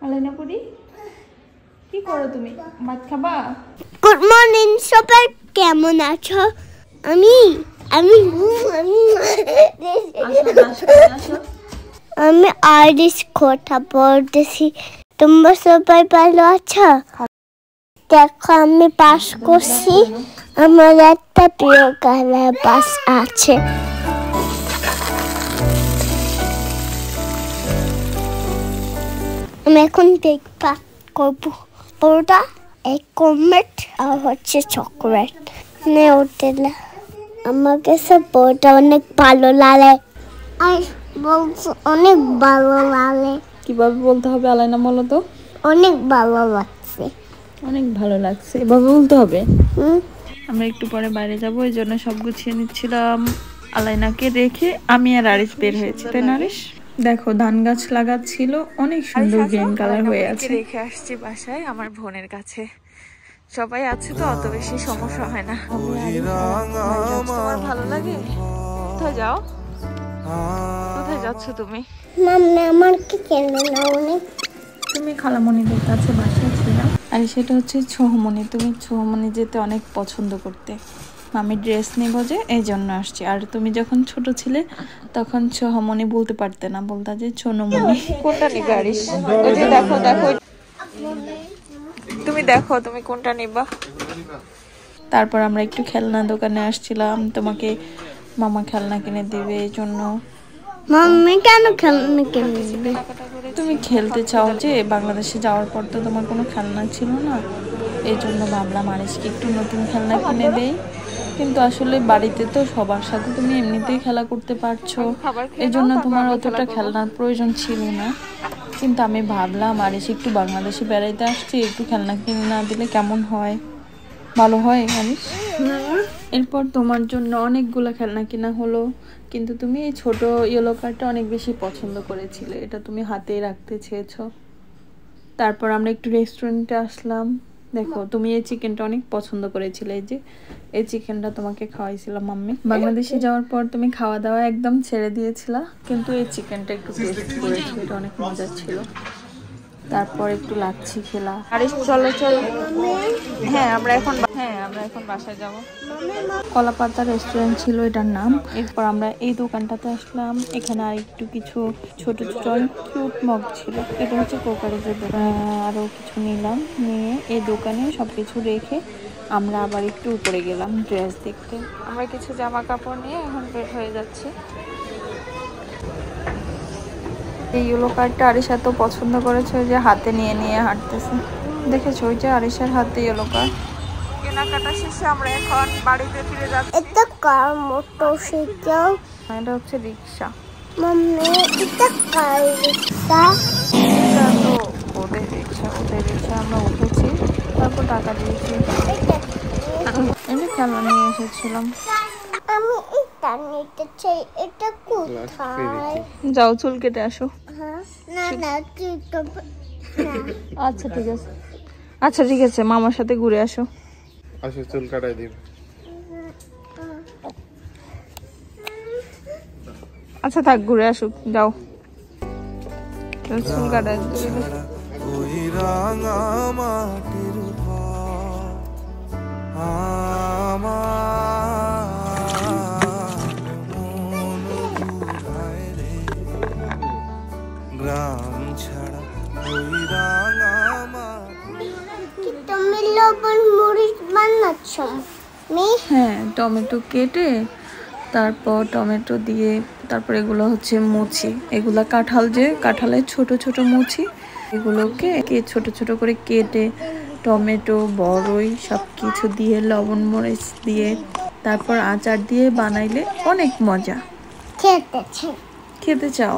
আলাইনা পুরি কি করো তুমি? ভাত খাবা? গুড মর্নিং সবাই, কেমন আছো? আমি আমি আমি আইরিশ কথা বলতেছি। তোমরা সবাই ভালো আছো? দেখো আমি পাস করছি। আমার একটা প্রিয় কালার বাস আছে। আমি এখন কেক কাট করবো। ওটা এক কমেট আর হচ্ছে চকলেট নেওয়া। আমার কাছে বইটা অনেক ভালো লাগে। আর বলছো অনেক ভালো লাগে। কিভাবে বলতে হবে আলাইনা বলো তো? অনেক ভালো লাগছে। অনেক ভালো লাগছে এভাবে বলতে হবে। আমরা একটু পরে বাইরে যাবো, এই জন্য সব গুছিয়ে নিচ্ছিলাম। আলাইনাকে রেখে আমি আর আরিশ বের হয়েছি, তাই না আরিশ? দেখো ধান গাছ লাগাচ্ছিল, অনেক সুন্দর গ্রিন কালার হয়ে আছে। রেখে আসছি বাসায় আমার বোনের কাছে। সবাই আছে তো অত বেশি সমস্যা হয় না। তোমার ভালো লাগে? কোথায় যাও? কোথায় যাচ্ছ তুমি? মাম্মা আমার কি কেন না অনেক। তুমি খালামণিদের কাছে বাসায় ছিলাম, আর সেটা হচ্ছে ছোহমণি। তুমি ছোহমণি যেতে অনেক পছন্দ করতে। আমি ড্রেস নেব যে এই জন্য আসছি। আর তুমি যখন ছোট ছিলে তখন ছোহমণি বলতে পারতে না, বলতা যে ছোনমণি। কোনটা নিবা আরিশ? ওই যে দেখো দেখো, তুমি দেখো তুমি কোনটা নিবা। তারপর আমরা একটু খেলনা দোকানে আসছিলাম, তোমাকে মামা খেলনা কিনে দিবে এই জন্য। মাম্মি কেন খেলনা কিনে দিবে? তুমি খেলতে চাও যে, বাংলাদেশে যাওয়ার পর তো তোমার কোনো খেলনা ছিল না, এই জন্য ভাবলাম আরিশকে একটু নতুন খেলনা কিনে দেই। কিন্তু আসলে বাড়িতে তো সবার সাথে তুমি এমনিতেই খেলা করতে পারছো, এই জন্য তোমার অতটা খেলনার প্রয়োজন ছিল না। কিন্তু আমি ভাবলাম আরিশ একটু বাংলাদেশে বেড়াইতে আসছি, একটু খেলনা কিনে না দিলে কেমন হয়? ভালো হয় আরিশ? এরপর তোমার জন্য অনেকগুলো খেলনা কিনা হলো, কিন্তু তুমি এই ছোট ইয়েলো কারটা অনেক বেশি পছন্দ করেছিলে, এটা তুমি হাতেই রাখতে চেয়েছো। তারপর আমরা একটু রেস্টুরেন্টে আসলাম। দেখো তুমি এই চিকেনটা অনেক পছন্দ করেছিলে, এই যে এই চিকেনটা তোমাকে খাওয়াইছিলাম মাম্মি। বাংলাদেশে যাওয়ার পর তুমি খাওয়া দাওয়া একদম ছেড়ে দিয়েছিলা, কিন্তু এই চিকেনটা একটু টেস্ট করেছি, এটা অনেক মজা ছিল। তারপর একটু লাচ্ছি খেলা। আরিশ চলো চলো। হ্যাঁ আমরা এখন বাসায় যাব। কলাপাতা রেস্টুরেন্ট ছিল এটার নাম। এরপর আমরা এই দোকানটাতে আসলাম, এখানে আর একটু কিছু ছোট ছোট কিউট মগ ছিল, এটা হচ্ছে কোকারেজের দোকান। আরো কিছু নিলাম, নিয়ে এই দোকানে সবকিছু রেখে আমরা আবার একটু উপরে গেলাম ড্রেস দেখতে। আমরা কিছু জামা কাপড় নিয়ে এখন বের হয়ে যাচ্ছি। এই ইয়েলো কার্ডটা আরিশ এত পছন্দ করেছে যে হাতে নিয়ে নিয়ে হাঁটতেছে। দেখেছো ওই যে আরিশের হাতে ইয়েলো কার্ড। কেনাকাটা শেষে আমরা এখন বাড়িতে ফিরে যাচ্ছি। এটা কার মোটরসাইকেল? এটা হচ্ছে রিক্সা। মাম্মি এটা কার রিক্সা? এটা তো ওদের রিক্সা, ওদের রিক্সা আমরা উঠেছি, তারপর টাকা দিয়েছি। এই যে খেলনা নিয়ে এসেছিলাম। আমি এটা নিতে চাই। এটা কোথায়? যাও চুল কেটে আসো। না না তুই তো আচ্ছা ঠিক আছে, আচ্ছা ঠিক আছে, মামার সাথে ঘুরে আসো। আসো চুল কাটাই দিব। আচ্ছা থাক, ঘুরে আসুক, যাও চুল কাটাই দিবে। ওই রাঙা মাটির গ্রাম ছাড়া ওই রাঙা মাটি। তুমি লবণ মরিচ বানাচ্ছ? হ্যাঁ, টমেটো কেটে তারপর টমেটো দিয়ে, তারপর এগুলো হচ্ছে মুচি, এগুলা কাঁঠাল, যে কাঁঠালের ছোট ছোট মুচি, এগুলোকে ছোট ছোট করে কেটে টমেটো বড়ই সব কিছু দিয়ে লবণ মরিচ দিয়ে তারপর আচার দিয়ে বানাইলে অনেক মজা। খেতে চাও?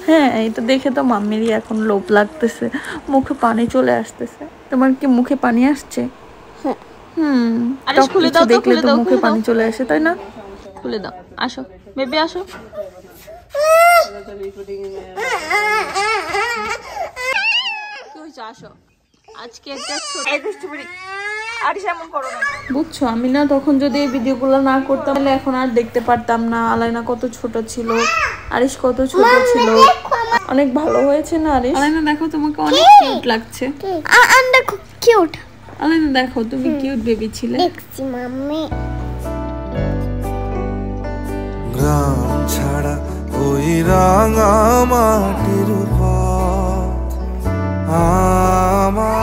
হ্যাঁ, এই তো দেখে তো মাম্মিরই এখন লোভ লাগতেছে, মুখে পানি চলে আসতেছে। তোমার কি মুখে পানি আসছে? খুলে দাও, দেখলে তো মুখে পানি চলে আসে, তাই না? খুলে দাও, আসো বেবি আসো। আসো, আজকে একটা বুঝছো, আমি না তখন যদি এই ভিডিওগুলো না করতাম তাহলে এখন আর দেখতে পারতাম না আলাইনা কত ছোট ছিল, আরিশ কত ছোট ছিল। অনেক ভালো হয়েছে না আরিশ? আলাইনা দেখো তোমাকে অনেক কিউট লাগছে। দেখো কিউট। আলাইনা দেখো তুমি কিউট বেবি ছিলে। দেখছি মাম্মি। গ্রাম ছাড়া ওই রাঙা মাটির পথ আমার।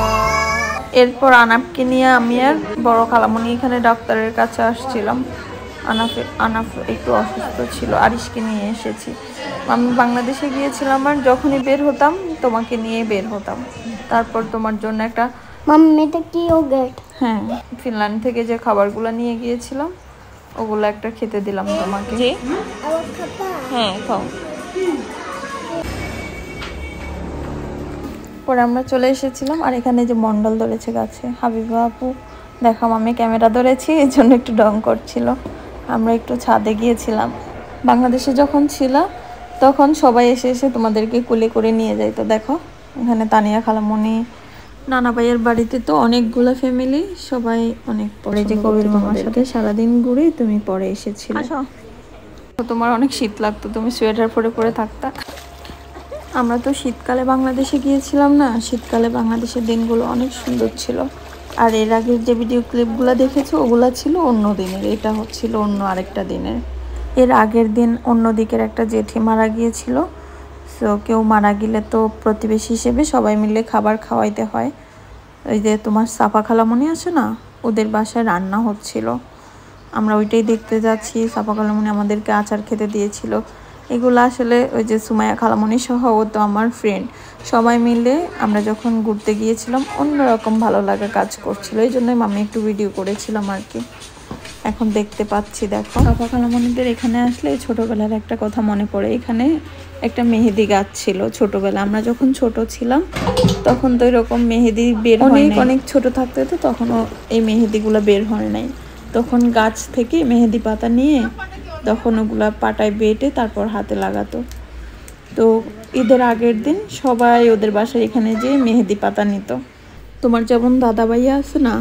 এরপর আনাফকে নিয়ে আমি আর বড় খালামণি এখানে ডাক্তারের কাছে আসছিলাম। আনাফ একটু অসুস্থ ছিল, আরিশকে নিয়ে এসেছি। আমি বাংলাদেশে গিয়েছিলাম আর যখনই বের হতাম তোমাকে নিয়ে বের হতাম। তারপর তোমার জন্য একটা মাম্মিটা কি ইয়োগার্ট? হ্যাঁ, ফিনল্যান্ড থেকে যে খাবারগুলো নিয়ে গিয়েছিলাম ওগুলো একটা খেতে দিলাম তোমাকে। জি হ্যাঁ খাও। পরে আমরা চলে এসেছিলাম আর এখানে যে মন্ডল ধরেছে গাছে, হাবিবা আপু দেখাম আমি ক্যামেরা ধরেছি এই জন্য একটু ডং করছিল। আমরা একটু ছাদে গিয়েছিলাম। বাংলাদেশে যখন ছিল তখন সবাই এসে এসে তোমাদেরকে কুলে করে নিয়ে যাইতো। দেখো এখানে তানিয়া খালামণি, নানা ভাইয়ের বাড়িতে তো অনেকগুলো ফ্যামিলি, সবাই অনেক পরে যে কবির মামার সাথে সারাদিন ঘুরে তুমি পরে এসেছিলে। তোমার অনেক শীত লাগতো, তুমি সোয়েটার পরে পরে থাকতা। আমরা তো শীতকালে বাংলাদেশে গিয়েছিলাম না, শীতকালে বাংলাদেশের দিনগুলো অনেক সুন্দর ছিল। আর এর আগের যে ভিডিও ক্লিপগুলো দেখেছো ওগুলো ছিল অন্য দিনের, এটা হচ্ছিল অন্য আরেকটা দিনের। এর আগের দিন অন্য দিকের একটা জেঠি মারা গিয়েছিল। সো কেউ মারা গেলে তো প্রতিবেশী হিসেবে সবাই মিলে খাবার খাওয়াইতে হয়। ওই যে তোমার সাফা খালামণি আছে না, ওদের বাসায় রান্না হচ্ছিল, আমরা ওইটাই দেখতে যাচ্ছি। সাফা খালামণি আমাদেরকে আচার খেতে দিয়েছিল। এগুলো আসলে ওই যে সুমাইয়া খালামণি সহ ও তো আমার ফ্রেন্ড, সবাই মিলে আমরা যখন ঘুরতে গিয়েছিলাম অন্যরকম ভালো লাগা কাজ করছিল, এই জন্যই আমি একটু ভিডিও করেছিলাম আর কি। এখন দেখতে পাচ্ছি দেখো সাফা খালামণিদের এখানে আসলে ছোটবেলার একটা কথা মনে পড়ে। এখানে একটা মেহেদি গাছ ছিল ছোটবেলা, আমরা যখন ছোট ছিলাম তখন তো এরকম মেহেদি বের হয় নাই, অনেক ছোট থাকতে তো তখনও এই মেহেদিগুলো বের হয় নাই। তখন গাছ থেকে মেহেদি পাতা নিয়ে তখন ওগুলা পাটায় বেটে তারপর হাতে লাগাতো। তো ঈদের আগের দিন সবাই ওদের বাসায় এখানে যেয়ে মেহেদি পাতা নিত। তোমার যেমন দাদা ভাইয়া আছে না,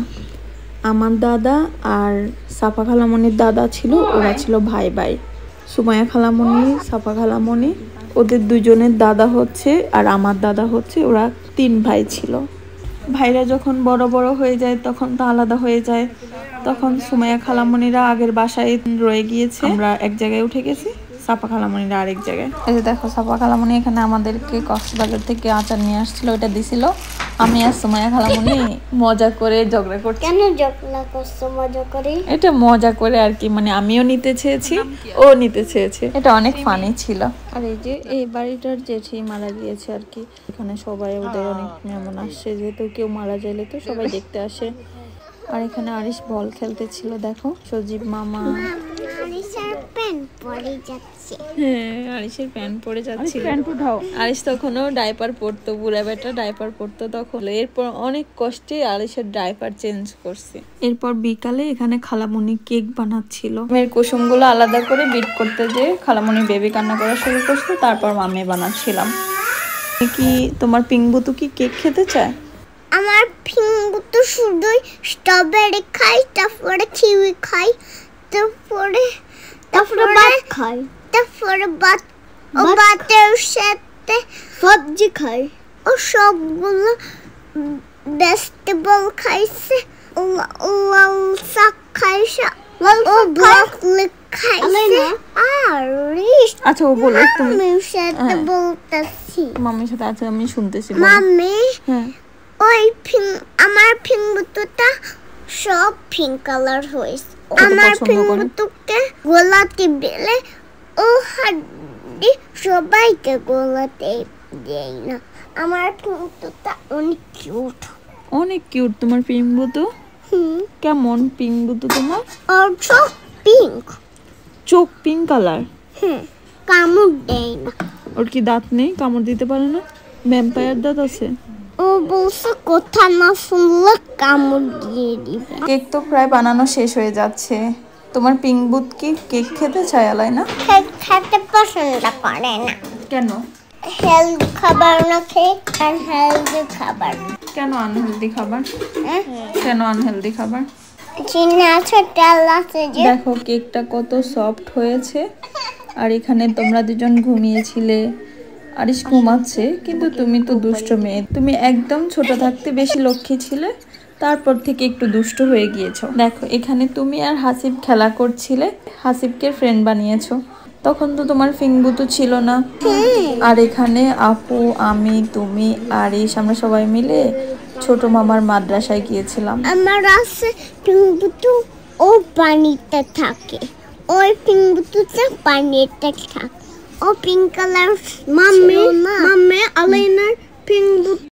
আমার দাদা আর সাফা খালামণির দাদা ছিল, ওরা ছিল ভাই ভাই। সুমাইয়া খালামণি, সাফা খালামণি, ওদের দুজনের দাদা হচ্ছে আর আমার দাদা হচ্ছে, ওরা 3 ভাই ছিল। ভাইরা যখন বড় বড় হয়ে যায় তখন তো আলাদা হয়ে যায়। তখন সুমাইয়া খালামণিরা আগের বাসায় রয়ে গিয়েছে, আমরা এক জায়গায় উঠে গেছি, সাফা খালামণিরা আরেক জায়গায়। এই যে দেখো সাফা খালামণি এখানে আমাদেরকে কক্সবাজার থেকে আচার নিয়ে আসছিল, ওটা দিছিল। আমি আর সুমাইয়া খালামণি মজা করে ঝগড়া করছি। কেন ঝগড়া করছো মজা করে? এটা মজা করে আর কি, মানে আমিও নিতে চেয়েছি ও নিতে চেয়েছে, এটা অনেক ফানি ছিল। আর এই যে এই বাড়িটার জেঠি মারা গিয়েছে আর কি, এখানে সবাই ওদের অনেক মেহমান আসছে, যেহেতু কেউ মারা যাইলে তো সবাই দেখতে আসে। আর এখানে আরিশ বল খেলতেছিল, দেখো সজীব মামা। আরিশের প্যান্ট পরে যাচ্ছে। হ্যাঁ আরিশের প্যান্ট পরে যাচ্ছিল। আরিশ তখনও ডাইপার পরতো, বুড়া বেটা ডাইপার পরতো তখন। এরপর অনেক কষ্টে আরিশের ডাইপার চেঞ্জ করছে। এরপর বিকালে এখানে খালামণি কেক বানাচ্ছিল। মেয়ের কুসুমগুলো আলাদা করে বিট করতে যে খালামণি বেবি কান্না করা শুরু করছে, তারপর মামি বানাচ্ছিলাম। কি তোমার পিংবুতু কি কেক খেতে চায়? আমার পিঙ্গু তো শুধুই স্ট্রবেরি খাই, তারপরে কিউই খাই, তারপরে ভাত খাই, তারপরে ভাতের সাথে সবজি খাই। ও সবগুলো ভেজিটেবল খাইছে, লাল শাক খাইছে, ও ব্রকলি খাইছে। আর আচ্ছা ও বলো তুমি। মামির সাথে বলতেছি, মামির সাথে আছে আমি শুনতেছি। মামি হ্যাঁ ওই আমার পিঙ্গুটা সব পিঙ্ক কালার হয়েছে। আমার পিঙ্গুটাকে গোলাতে বেলে ও হাড্ডি সবাইকে গোলাতে দেয় না। আমার পিঙ্গুটা অনেক কিউট, অনেক কিউট তোমার পিংবুতু। কেমন পিংবুতু তোমার? আর চোখ পিঙ্ক, চোখ পিঙ্ক কালার। কামড় দেয় না। ওর কি দাঁত নেই, কামড় দিতে পারে না? ভ্যাম্পায়ার দাঁত আছে? ও বলছে কথা না শুনলে কামড় দিয়ে দিবে। কেক তো প্রায় বানানো শেষ হয়ে যাচ্ছে। তোমার পিংবুত কি কেক খেতে চায় আলাইনা? কেক খেতে পছন্দ করে না। কেন? হেলদি খাবার না খেয়ে আনহেলদি খাবার। কেন আনহেলদি খাবার? কেন আনহেলদি খাবার? চিনি আছে, তেল আছে যে। দেখো কেকটা কত সফট হয়েছে। আর এখানে তোমরা দুজন ঘুমিয়েছিলে আরিশ ঘুমাচ্ছে, কিন্তু তুমি তো দুষ্ট মেয়ে। তুমি একদম ছোট থাকতে বেশি লক্ষ্মী ছিলে, তারপর থেকে একটু দুষ্ট হয়ে গিয়েছো। দেখো এখানে তুমি আর হাসিব খেলা করছিলে, হাসিবকে ফ্রেন্ড বানিয়েছো। তখন তো তোমার ফিংবুতু ছিল না। আর এখানে আপু, আমি, তুমি, আরিশ আমরা সবাই মিলে ছোট মামার মাদ্রাসায় গিয়েছিলাম। আমার আছে পিঙ্গুতু, ও পানিতে থাকে। ওই পিঙ্গুতুতে পানিতে থাকে। ও পিঙ্ক কালার মাম্মি আলাইনার পিঙ্গুতু